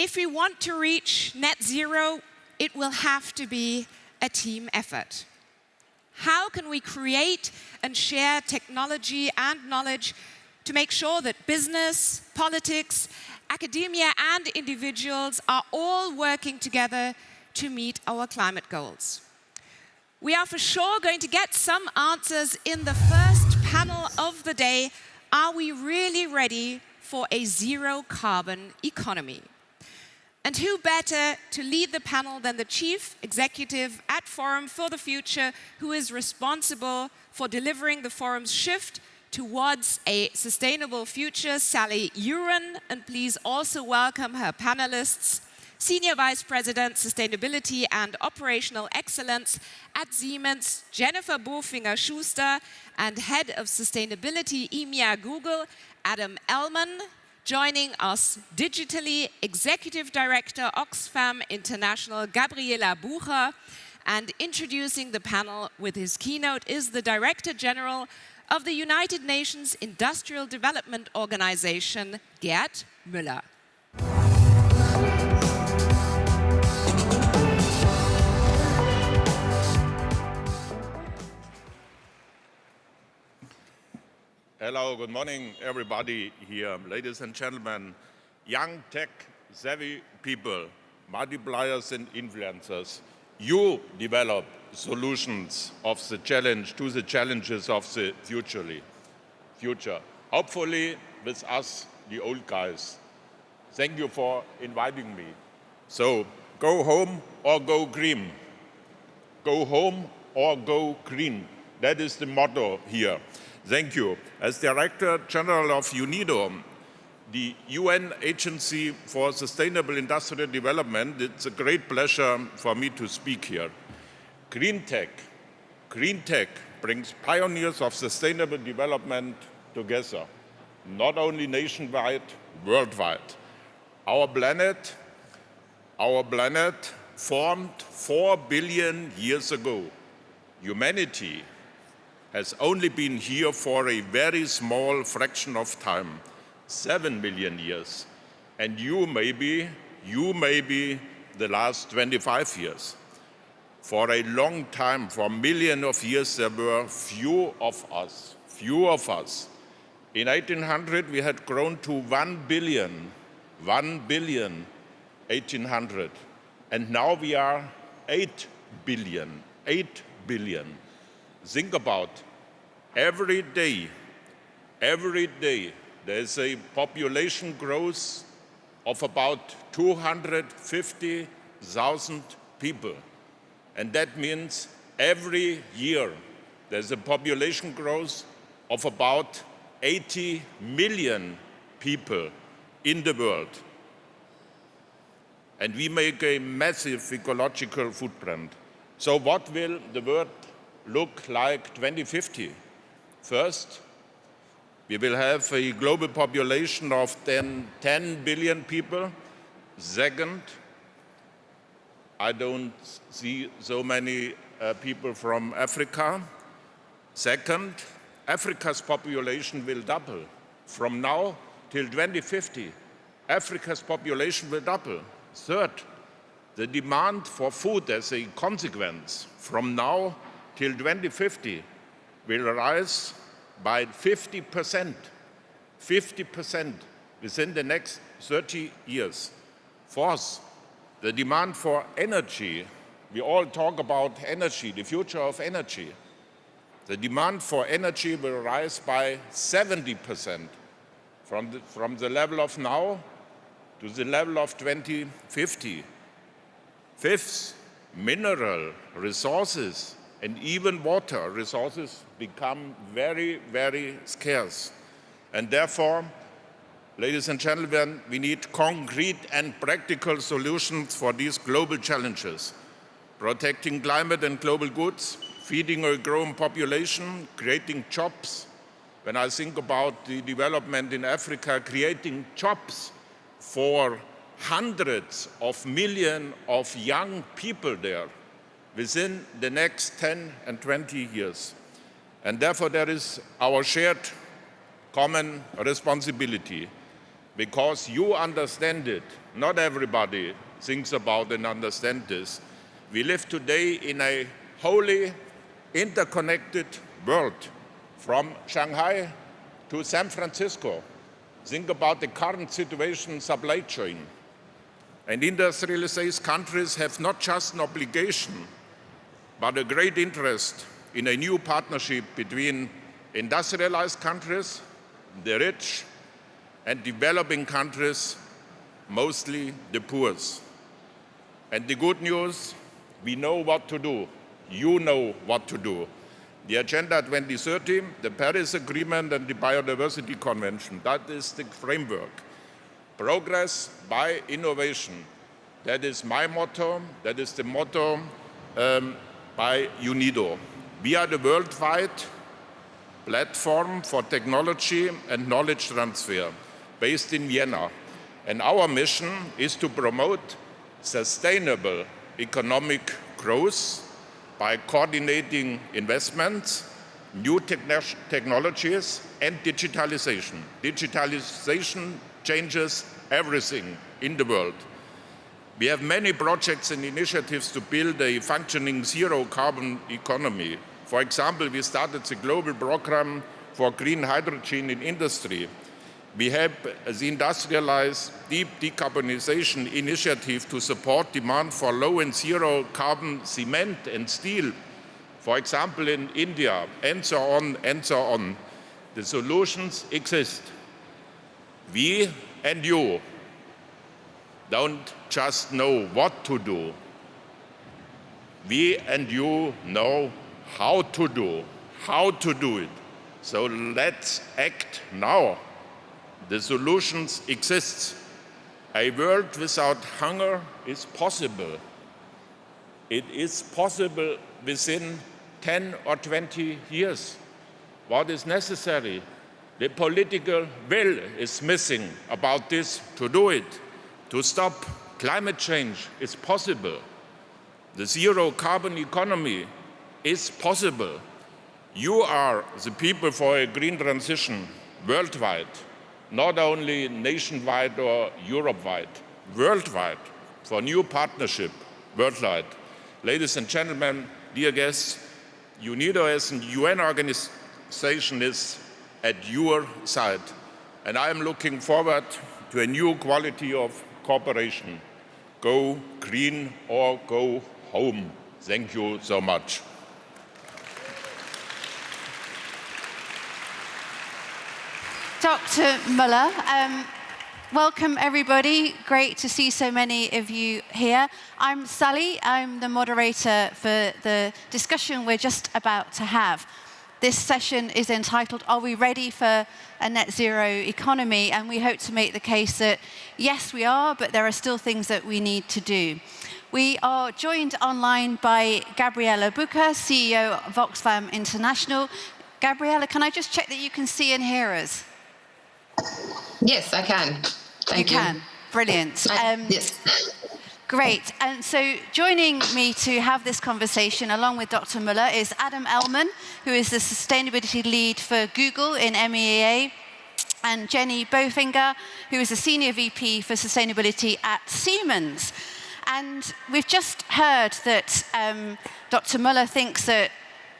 If we want to reach net zero, it will have to be a team effort. How can we create and share technology and knowledge to make sure that business, politics, academia and individuals are all working together to meet our climate goals? We are for sure going to get some answers in the first panel of the day. Are we really ready for a zero carbon economy? And who better to lead the panel than the Chief Executive at Forum for the Future, who is responsible for delivering the Forum's shift towards a sustainable future, Sally Uren. And please also welcome her panelists, Senior Vice President, Sustainability and Operational Excellence at Siemens, Jennifer Bofinger-Schuster, and Head of Sustainability EMEA Google, Adam Ellman. Joining us digitally, Executive Director Oxfam International, Gabriela Bucher, and introducing the panel with his keynote is the Director General of the United Nations Industrial Development Organization, Gerd Müller. Hello, good morning, everybody here. Ladies and gentlemen, young tech-savvy people, multipliers and influencers, you develop solutions of the challenge to the challenges of the future. Hopefully with us, the old guys. Thank you for inviting me. So, go home or go green. Go home or go green. That is the motto here. Thank you. As Director General of UNIDO, the UN Agency for Sustainable Industrial Development, it's a great pleasure for me to speak here. Green tech brings pioneers of sustainable development together, not only nationwide, worldwide. Our planet formed 4 billion years ago. Humanity has only been here for a very small fraction of time, 7 million years. And you may be the last 25 years. For a long time, for millions of years, there were few of us. In 1800, we had grown to 1 billion, 1800. And now we are 8 billion. Think about every day there's a population growth of about 250,000 people. And that means every year there's a population growth of about 80 million people in the world. And we make a massive ecological footprint. So what will the world look like 2050? First, we will have a global population of 10 billion people. Second, I don't see so many people from Africa. Second, Africa's population will double. From now till 2050, Africa's population will double. Third, the demand for food as a consequence from now till 2050 will rise by 50% within the next 30 years. Fourth, the demand for energy. We all talk about energy, the future of energy. The demand for energy will rise by 70% from the level of now to the level of 2050. Fifth, mineral resources and even water resources become very, very scarce. And therefore, ladies and gentlemen, we need concrete and practical solutions for these global challenges. Protecting climate and global goods, feeding a growing population, creating jobs. When I think about the development in Africa, creating jobs for hundreds of millions of young people there within the next 10 and 20 years. And therefore, there is our shared common responsibility. because you understand it. Not everybody thinks about and understands this. We live today in a wholly interconnected world, from Shanghai to San Francisco. Think about the current situation in supply chain. And industrialized countries have not just an obligation, but a great interest in a new partnership between industrialized countries, the rich, and developing countries, mostly the poor. And the good news, we know what to do. You know what to do. The Agenda 2030, the Paris Agreement, and the Biodiversity Convention, that is the framework. Progress by innovation. That is my motto. That is the motto by UNIDO. We are the worldwide platform for technology and knowledge transfer based in Vienna. And our mission is to promote sustainable economic growth by coordinating investments, new technologies, and digitalization. Digitalization changes everything in the world. We have many projects and initiatives to build a functioning zero-carbon economy. For example, we started the global program for green hydrogen in industry. We have the industrialized deep decarbonization initiative to support demand for low and zero carbon cement and steel, for example, in India, and so on and so on. The solutions exist. We and you don't just know what to do. We and you know how to do it. So let's act now. The solutions exist. A world without hunger is possible. It is possible within 10 or 20 years. What is necessary? The political will is missing about this to do it. To stop climate change is possible. The zero carbon economy is possible. You are the people for a green transition worldwide. Not only nationwide or Europe-wide, worldwide, for new partnership worldwide. Ladies and gentlemen, dear guests, UNIDO as a UN organization is at your side. And I am looking forward to a new quality of cooperation. Go green or go home. Thank you so much. Dr. Müller, welcome everybody. Great to see so many of you here. I'm Sally. I'm the moderator for the discussion we're just about to have. This session is entitled, Are we ready for a net zero economy? And we hope to make the case that yes, we are, but there are still things that we need to do. We are joined online by Gabriele Bucher, CEO of Oxfam International. Gabriele, can I just check that you can see and hear us? Yes, I can. Thank you. You can. Brilliant. Yes. Great. And so joining me to have this conversation along with Dr. Müller is Adam Ellman, who is the sustainability lead for Google in MEA, and Jenny Bofinger, who is the senior VP for sustainability at Siemens. And we've just heard that Dr. Müller thinks that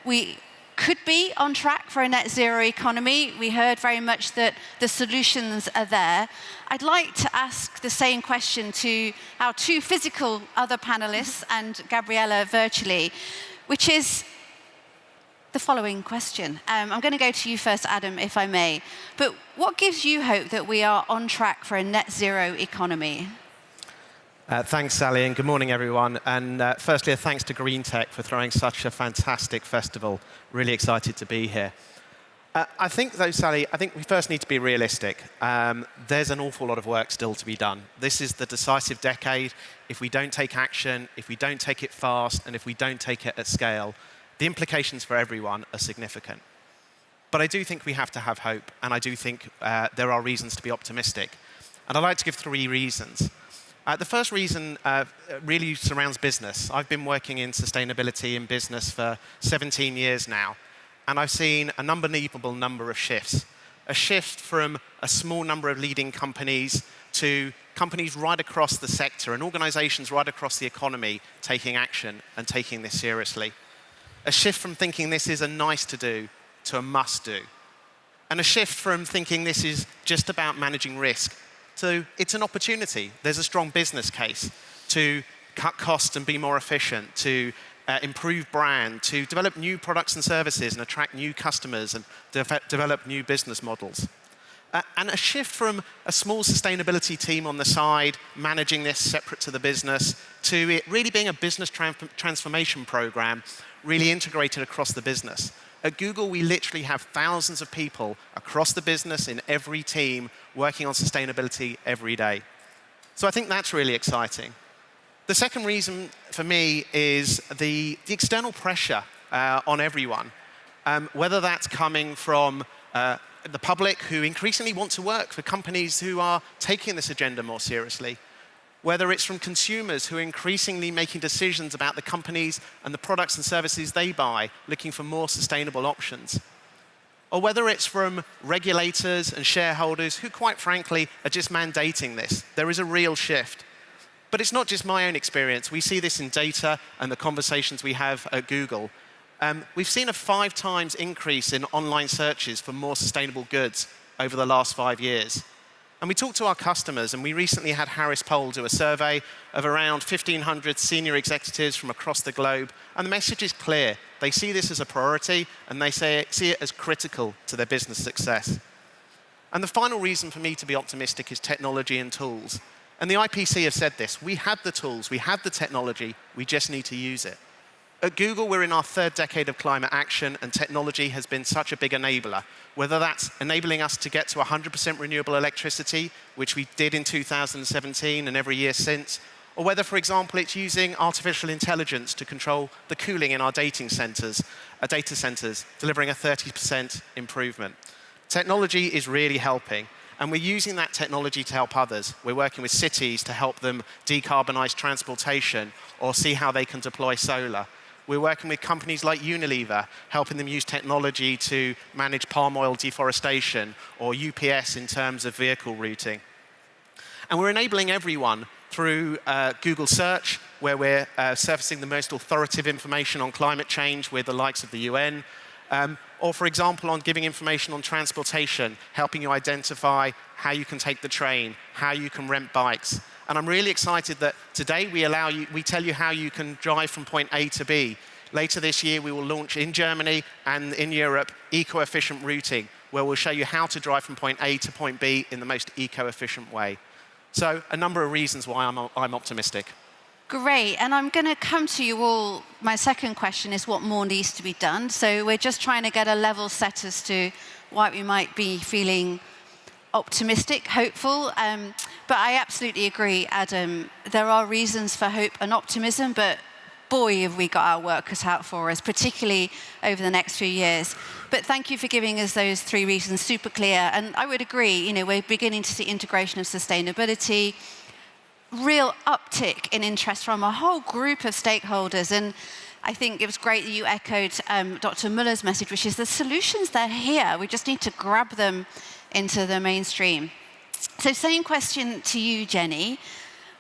we could be on track for a net zero economy. We heard very much that the solutions are there. I'd like to ask the same question to our two physical other panelists and Gabriele virtually, which is the following question. I'm going to go to you first, Adam, if I may. But what gives you hope that we are on track for a net zero economy? Thanks, Sally, and good morning, everyone. And firstly, a thanks to Green Tech for throwing such a fantastic festival. Really excited to be here. I think, though, Sally, I think we first need to be realistic. There's an awful lot of work still to be done. This is the decisive decade. If we don't take action, if we don't take it fast, and if we don't take it at scale, the implications for everyone are significant. But I do think we have to have hope, and I do think there are reasons to be optimistic. And I'd like to give 3 reasons. The first reason really surrounds business. I've been working in sustainability in business for 17 years now, and I've seen an unbelievable number of shifts. a shift from a small number of leading companies to companies right across the sector and organizations right across the economy taking action and taking this seriously. A shift from thinking this is a nice to do to a must do. And a shift from thinking this is just about managing risk to it's an opportunity. There's a strong business case to cut costs and be more efficient, to improve brand, to develop new products and services and attract new customers and develop new business models. And a shift from a small sustainability team on the side, managing this separate to the business, to it really being a business transformation program, really integrated across the business. At Google, we literally have thousands of people across the business in every team working on sustainability every day. So I think that's really exciting. The second reason for me is the external pressure on everyone, whether that's coming from the public who increasingly want to work for companies who are taking this agenda more seriously, whether it's from consumers who are increasingly making decisions about the companies and the products and services they buy, looking for more sustainable options, or whether it's from regulators and shareholders who, quite frankly, are just mandating this. There is a real shift. But it's not just my own experience. We see this in data and the conversations we have at Google. We've seen a 5 times increase in online searches for more sustainable goods over the last 5 years. And we talked to our customers, and we recently had Harris Poll do a survey of around 1,500 senior executives from across the globe, and the message is clear. They see this as a priority, and they see it as critical to their business success. And the final reason for me to be optimistic is technology and tools. And the IPC have said this. We have the tools, we have the technology, we just need to use it. At Google, we're in our 3rd decade of climate action, and technology has been such a big enabler, whether that's enabling us to get to 100% renewable electricity, which we did in 2017 and every year since, or whether, for example, it's using artificial intelligence to control the cooling in our data centers, delivering a 30% improvement. Technology is really helping. And we're using that technology to help others. We're working with cities to help them decarbonize transportation or see how they can deploy solar. We're working with companies like Unilever, helping them use technology to manage palm oil deforestation, or UPS in terms of vehicle routing. And we're enabling everyone through Google Search, where we're surfacing the most authoritative information on climate change with the likes of the UN, or, for example, on giving information on transportation, helping you identify how you can take the train, how you can rent bikes. And I'm really excited that today we tell you how you can drive from point A to B. Later this year, we will launch in Germany and in Europe eco-efficient routing, where we'll show you how to drive from point A to point B in the most eco-efficient way. So a number of reasons why I'm optimistic. Great, and I'm going to come to you all. My second question is what more needs to be done. So we're just trying to get a level set as to why we might be feeling optimistic, hopeful. But I absolutely agree, Adam. There are reasons for hope and optimism, but boy, have we got our work cut out for us, particularly over the next few years. But thank you for giving us those 3 reasons super clear. And I would agree, we're beginning to see integration of sustainability, real uptick in interest from a whole group of stakeholders. And I think it was great that you echoed Dr. Müller's message, which is the solutions, they're here. We just need to grab them into the mainstream. So same question to you, Jenny.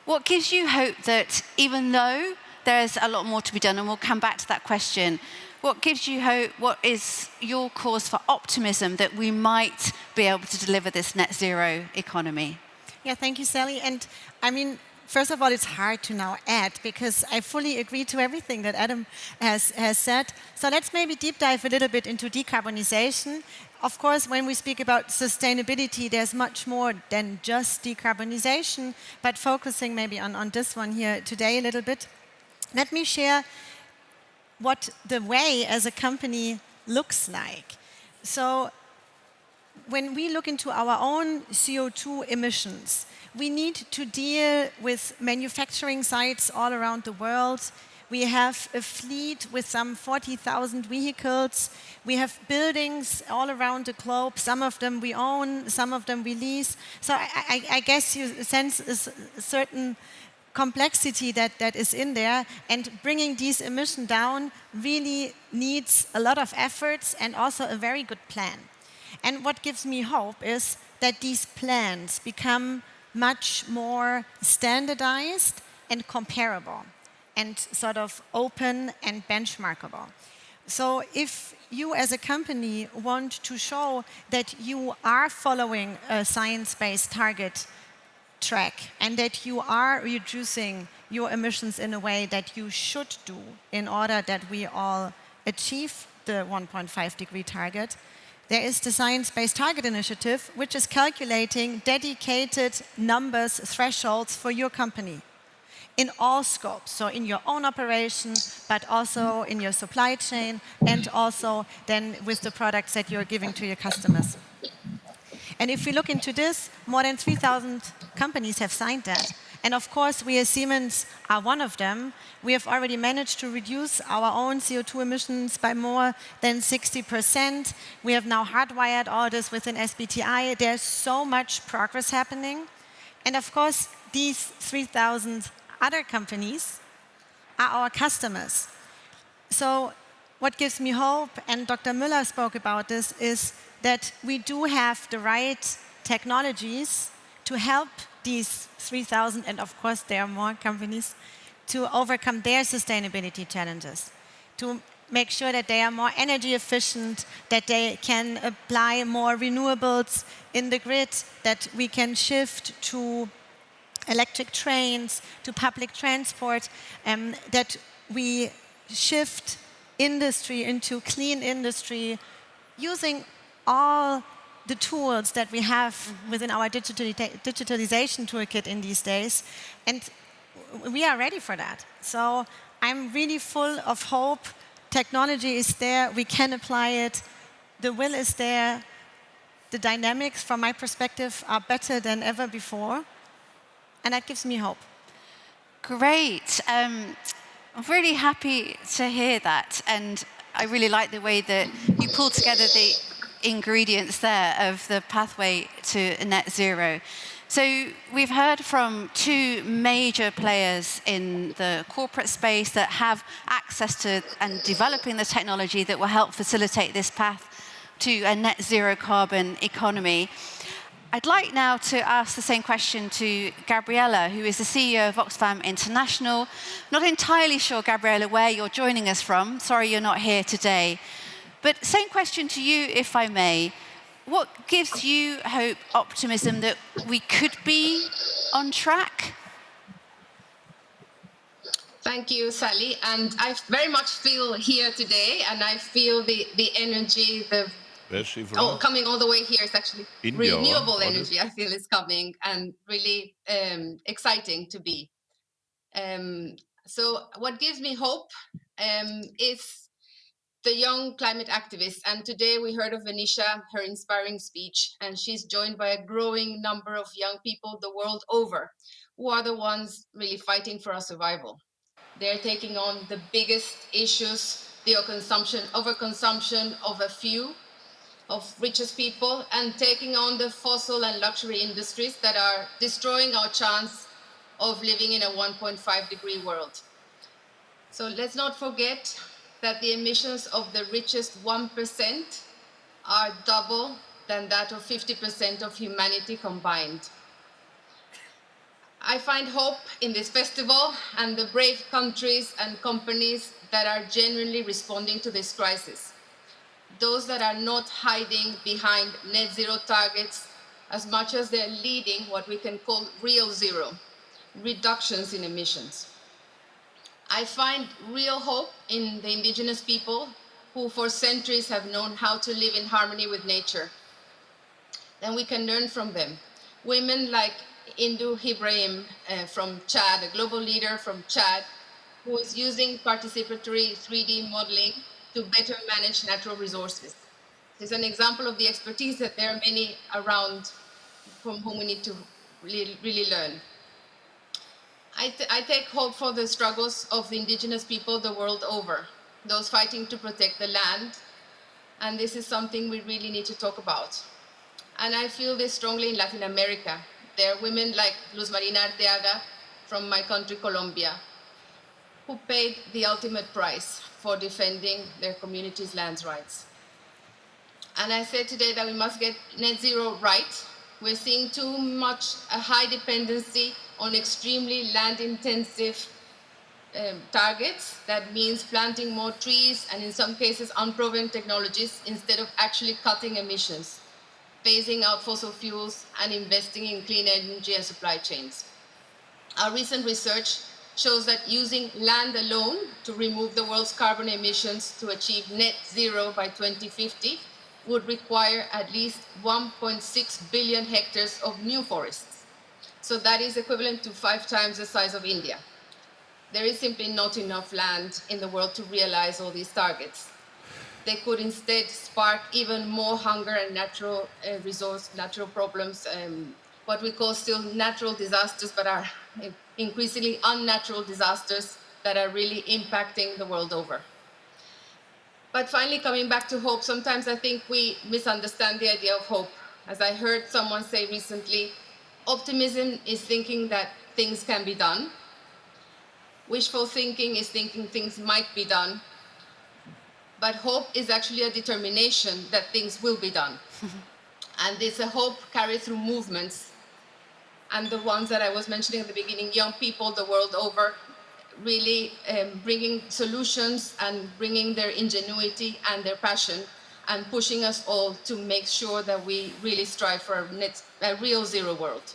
What gives you hope that even though there's a lot more to be done, and we'll come back to that question, what gives you hope, what is your cause for optimism that we might be able to deliver this net zero economy? Yeah, thank you, Sally. And I mean, first of all, it's hard to now add because I fully agree to everything that Adam has said. So let's maybe deep dive a little bit into decarbonization. Of course, when we speak about sustainability, there's much more than just decarbonization, but focusing maybe on this one here today a little bit. Let me share what the way as a company looks like. So when we look into our own CO2 emissions, we need to deal with manufacturing sites all around the world. We have a fleet with some 40,000 vehicles. We have buildings all around the globe. Some of them we own, some of them we lease. So I guess you sense a certain complexity that is in there, and bringing these emissions down really needs a lot of efforts and also a very good plan. And what gives me hope is that these plans become much more standardized and comparable and sort of open and benchmarkable. So if you as a company want to show that you are following a science-based target track and that you are reducing your emissions in a way that you should do in order that we all achieve the 1.5 degree target, there is the Science-Based Target Initiative, which is calculating dedicated numbers, thresholds for your company in all scopes. So in your own operation, but also in your supply chain, and also then with the products that you're giving to your customers. And if we look into this, more than 3,000 companies have signed that. And of course, we as Siemens are one of them. We have already managed to reduce our own CO2 emissions by more than 60%. We have now hardwired all this within SBTi. There's so much progress happening. And of course, these 3,000 other companies are our customers. So what gives me hope, and Dr. Müller spoke about this, is that we do have the right technologies to help these 3,000, and of course there are more companies, to overcome their sustainability challenges, to make sure that they are more energy efficient, that they can apply more renewables in the grid, that we can shift to electric trains, to public transport, that we shift industry into clean industry using all the tools that we have within our digitalization toolkit in these days. And we are ready for that. So I'm really full of hope. Technology is there. We can apply it. The will is there. The dynamics, from my perspective, are better than ever before. And that gives me hope. Great. I'm really happy to hear that. And I really like the way that you pulled together the ingredients there of the pathway to net zero. So we've heard from two major players in the corporate space that have access to and developing the technology that will help facilitate this path to a net zero carbon economy. I'd like now to ask the same question to Gabriella, who is the CEO of Oxfam International. Not entirely sure, Gabriella, where you're joining us from. Sorry you're not here today. But same question to you, if I may. What gives you hope, optimism that we could be on track? Thank you, Sally. And I very much feel here today, and I feel the energy, coming all the way here is actually India, renewable energy, I feel is coming, and really exciting to be. So what gives me hope is the young climate activists. And today we heard of Venetia, her inspiring speech, and she's joined by a growing number of young people the world over, who are the ones really fighting for our survival. They're taking on the biggest issues, the overconsumption of a few, of richest people, and taking on the fossil and luxury industries that are destroying our chance of living in a 1.5 degree world. So let's not forget that the emissions of the richest 1% are double than that of 50% of humanity combined. I find hope in this festival and the brave countries and companies that are genuinely responding to this crisis. Those that are not hiding behind net zero targets as much as they're leading what we can call real zero, reductions in emissions. I find real hope in the indigenous people who for centuries have known how to live in harmony with nature. And we can learn from them. Women like Indu Ibrahim from Chad, a global leader from Chad, who is using participatory 3D modeling to better manage natural resources. It's an example of the expertise that there are many around from whom we need to really learn. I take hope for the struggles of the indigenous people the world over, those fighting to protect the land, and this is something we really need to talk about. And I feel this strongly in Latin America. There are women like Luz Marina Arteaga from my country, Colombia, who paid the ultimate price for defending their community's land rights. And I said today that we must get net zero right. We're seeing too much a high dependency on extremely land-intensive targets. That means planting more trees and in some cases unproven technologies instead of actually cutting emissions, phasing out fossil fuels and investing in clean energy and supply chains. Our recent research shows that using land alone to remove the world's carbon emissions to achieve net zero by 2050 would require at least 1.6 billion hectares of new forests. So that is equivalent to 5 times the size of India. There is simply not enough land in the world to realize all these targets. They could instead spark even more hunger and natural problems, what we call still natural disasters, but are increasingly unnatural disasters that are really impacting the world over. But finally, coming back to hope, sometimes I think we misunderstand the idea of hope. As I heard someone say recently, optimism is thinking that things can be done. Wishful thinking is thinking things might be done. But hope is actually a determination that things will be done. And it's a hope carried through movements. And the ones that I was mentioning at the beginning, young people the world over, really bringing solutions and bringing their ingenuity and their passion and pushing us all to make sure that we really strive for a real zero world.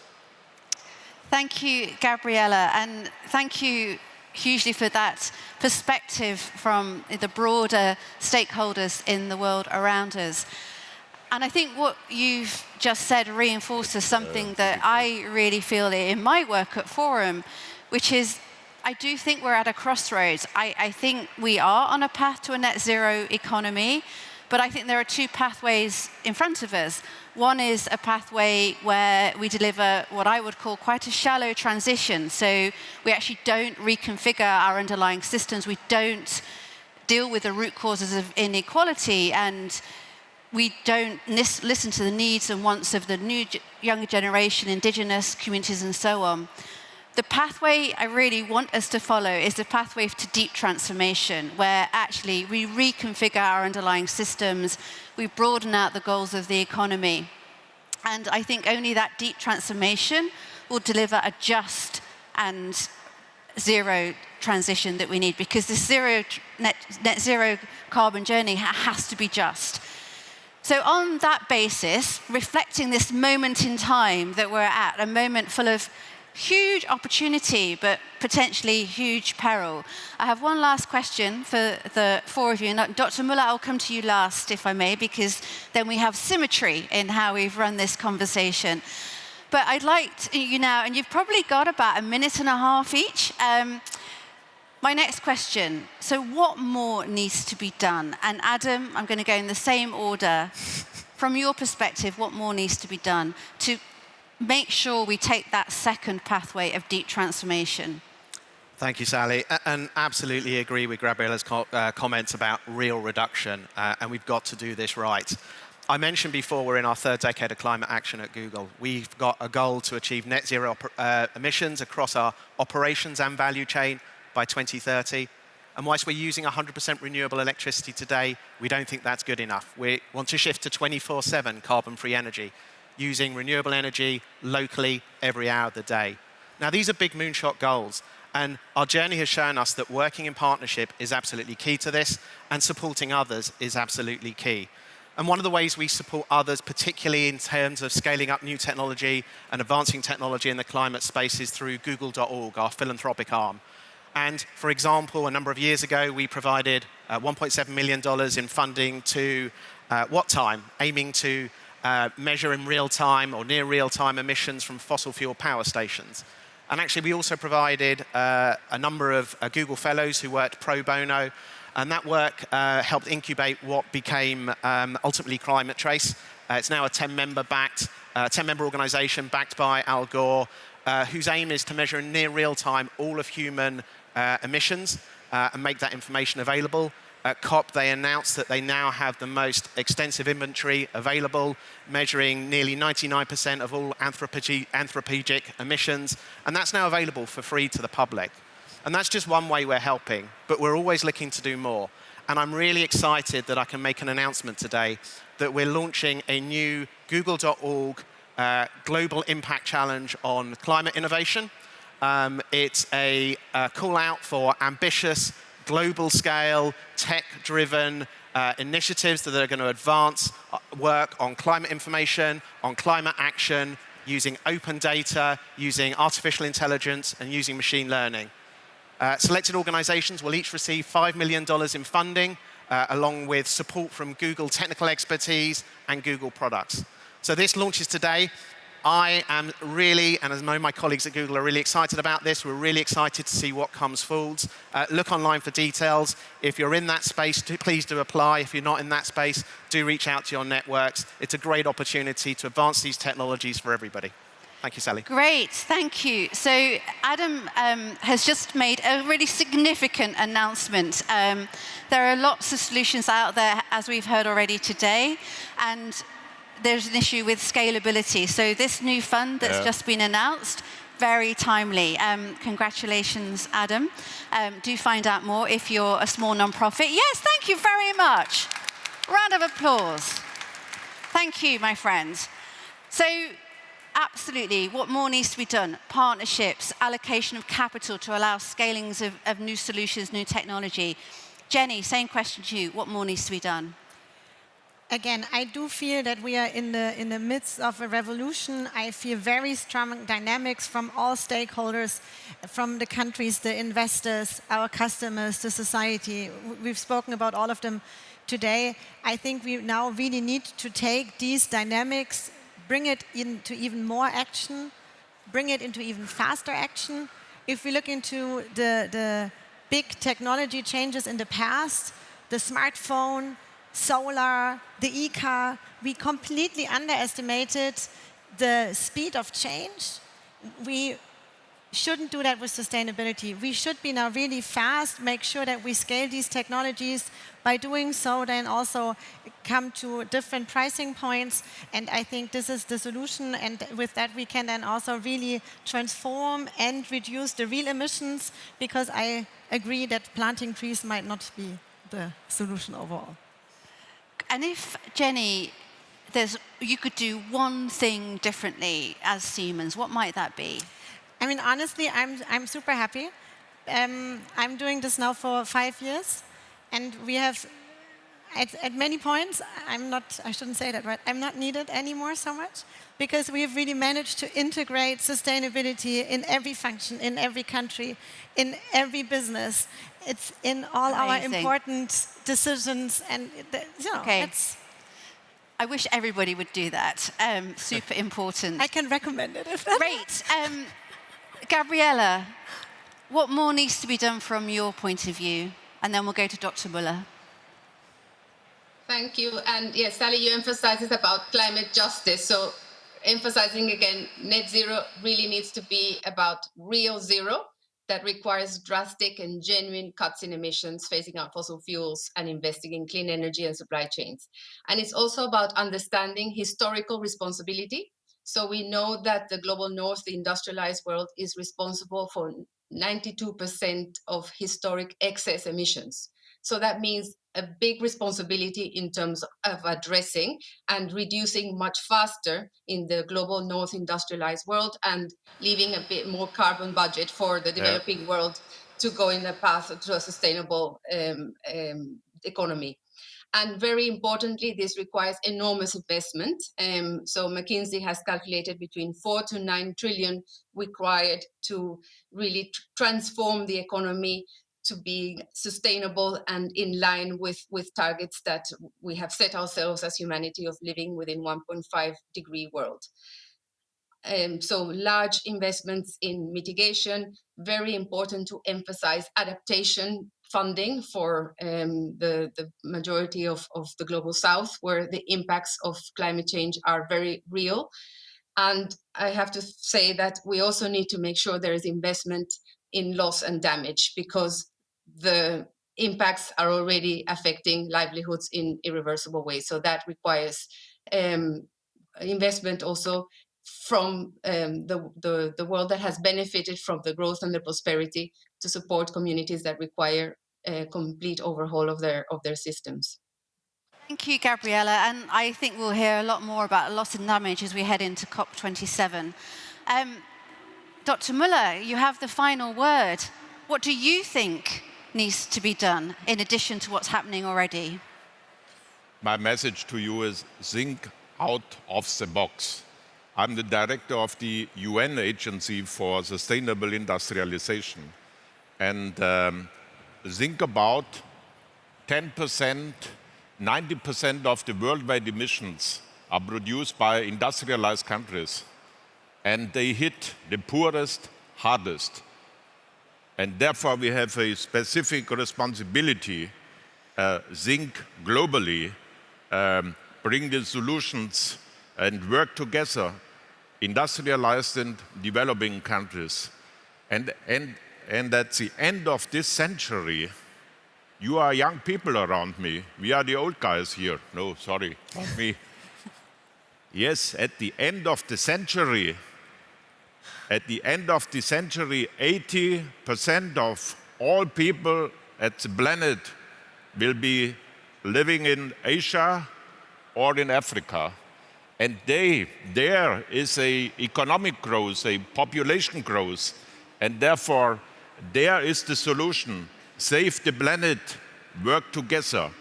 Thank you, Gabriella, and thank you hugely for that perspective from the broader stakeholders in the world around us. And I think what you've just said reinforces something that I really feel in my work at Forum, which is I do think we're at a crossroads. I think we are on a path to a net zero economy, but I think there are two pathways in front of us. One is a pathway where we deliver what I would call quite a shallow transition. So we actually don't reconfigure our underlying systems. We don't deal with the root causes of inequality, and we don't listen to the needs and wants of the new younger generation, indigenous communities, and so on. The pathway I really want us to follow is the pathway to deep transformation, where actually we reconfigure our underlying systems, we broaden out the goals of the economy. And I think only that deep transformation will deliver a just and zero transition that we need, because the net zero carbon journey has to be just. So on that basis, reflecting this moment in time that we're at, a moment full of huge opportunity, but potentially huge peril. I have one last question for the four of you. And Dr. Müller, I'll come to you last, if I may, because then we have symmetry in how we've run this conversation. But I'd like you now, and you've probably got about a minute and a half each. My next question, so what more needs to be done? And Adam, I'm going to go in the same order. From your perspective, what more needs to be done to make sure we take that second pathway of deep transformation? Thank you, Sally. And absolutely agree with Gabriella's comments about real reduction, and we've got to do this right. I mentioned before we're in our third decade of climate action at Google. We've got a goal to achieve net zero emissions across our operations and value chain by 2030. And whilst we're using 100% renewable electricity today, we don't think that's good enough. We want to shift to 24/7 carbon-free energy, using renewable energy locally every hour of the day. Now, these are big moonshot goals, and our journey has shown us that working in partnership is absolutely key to this, and supporting others is absolutely key. And one of the ways we support others, particularly in terms of scaling up new technology and advancing technology in the climate space, is through google.org, our philanthropic arm. And for example, a number of years ago, we provided $1.7 million in funding to WhatTime, aiming to measure in real time or near real time emissions from fossil fuel power stations. And actually, we also provided a number of Google fellows who worked pro bono, and that work helped incubate what became ultimately Climate Trace. It's now a 10-member organization backed by Al Gore, whose aim is to measure in near real time all of human emissions and make that information available. At COP, they announced that they now have the most extensive inventory available, measuring nearly 99% of all anthropogenic emissions, and that's now available for free to the public. And that's just one way we're helping, but we're always looking to do more. And I'm really excited that I can make an announcement today that we're launching a new google.org Global Impact Challenge on climate innovation. It's a call out for ambitious, global scale, tech-driven initiatives that are going to advance work on climate information, on climate action, using open data, using artificial intelligence, and using machine learning. Selected organizations will each receive $5 million in funding, along with support from Google technical expertise and Google products. So this launches today. I am really, and as I know my colleagues at Google are really excited about this, we're really excited to see what comes forward. Look online for details. If you're in that space, please do apply. If you're not in that space, do reach out to your networks. It's a great opportunity to advance these technologies for everybody. Thank you, Sally. Great, thank you. So Adam has just made a really significant announcement. There are lots of solutions out there, as we've heard already today, and there's an issue with scalability. So this new fund that's just been announced, very timely. Congratulations, Adam. Do find out more if you're a small non-profit. Yes, thank you very much. Round of applause. Thank you, my friends. So absolutely, what more needs to be done? Partnerships, allocation of capital to allow scalings of new solutions, new technology. Jenny, same question to you. What more needs to be done? Again, I do feel that we are in the midst of a revolution. I feel very strong dynamics from all stakeholders, from the countries, the investors, our customers, the society. We've spoken about all of them today. I think we now really need to take these dynamics, bring it into even more action, bring it into even faster action. If we look into the big technology changes in the past, the smartphone, solar, the e-car, we completely underestimated the speed of change. We shouldn't do that with sustainability. We should be now really fast, make sure that we scale these technologies. By doing so, then also come to different pricing points. And I think this is the solution. And with that, we can then also really transform and reduce the real emissions, because I agree that planting trees might not be the solution overall. And if, Jenny, you could do one thing differently as Siemens, what might that be? I mean, honestly, I'm super happy. I'm doing this now for 5 years, and we have, at many points, I shouldn't say that, right? I'm not needed anymore so much, because we've really managed to integrate sustainability in every function, in every country, in every business. It's in all our important decisions, and it's. I wish everybody would do that. Super important. I can recommend it. Great. Gabriella, what more needs to be done from your point of view? And then we'll go to Dr. Müller. Thank you. And yes, Sally, you emphasizes about climate justice. So emphasizing again, net zero really needs to be about real zero. That requires drastic and genuine cuts in emissions, phasing out fossil fuels and investing in clean energy and supply chains. And it's also about understanding historical responsibility. So we know that the global north, the industrialized world, is responsible for 92% of historic excess emissions. So that means a big responsibility in terms of addressing and reducing much faster in the global north industrialized world, and leaving a bit more carbon budget for the developing world to go in a path to a sustainable economy. And very importantly, this requires enormous investment. So McKinsey has calculated between 4 to 9 trillion required to really transform the economy to be sustainable and in line with targets that we have set ourselves as humanity of living within 1.5 degree world. So large investments in mitigation, very important to emphasize adaptation funding for the majority of the global south, where the impacts of climate change are very real. And I have to say that we also need to make sure there is investment in loss and damage, because the impacts are already affecting livelihoods in irreversible ways. So that requires investment also from the world that has benefited from the growth and the prosperity to support communities that require complete overhaul of their systems. Thank you, Gabriella. And I think we'll hear a lot more about loss and damage as we head into COP27. Dr. Müller, you have the final word. What do you think needs to be done in addition to what's happening already? My message to you is think out of the box. I'm the director of the UN Agency for Sustainable Industrialization. And think about 10%, 90% of the worldwide emissions are produced by industrialized countries. And they hit the poorest hardest. And therefore we have a specific responsibility, think globally, bring the solutions and work together, industrialized and developing countries. And at the end of this century, you are young people around me. We are the old guys here. No, sorry, not me. Yes, at the end of the century, 80% of all people at the planet will be living in Asia or in Africa. And there is an economic growth, a population growth, and therefore there is the solution. Save the planet, work together.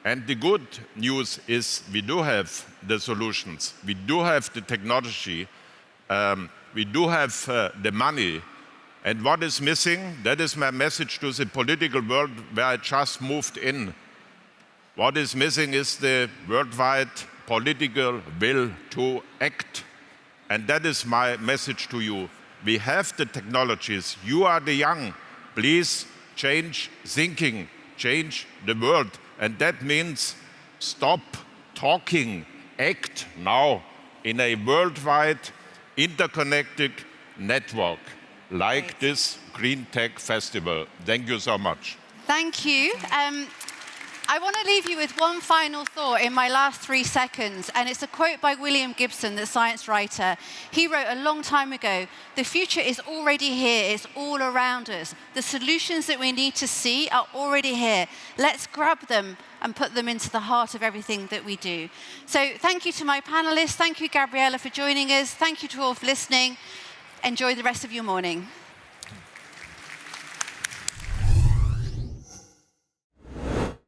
And the good news is we do have the solutions. We do have the technology. We do have the money. And what is missing? That is my message to the political world where I just moved in. What is missing is the worldwide political will to act. And that is my message to you. We have the technologies. You are the young. Please change thinking, change the world. And that means stop talking, act now in a worldwide interconnected network like this Green Tech Festival. Thank you so much. Thank you. I want to leave you with one final thought in my last 3 seconds, and it's a quote by William Gibson, the science writer. He wrote a long time ago, "The future is already here, it's all around us. The solutions that we need to see are already here. Let's grab them and put them into the heart of everything that we do." So thank you to my panelists, thank you Gabriella for joining us, thank you to all for listening. Enjoy the rest of your morning.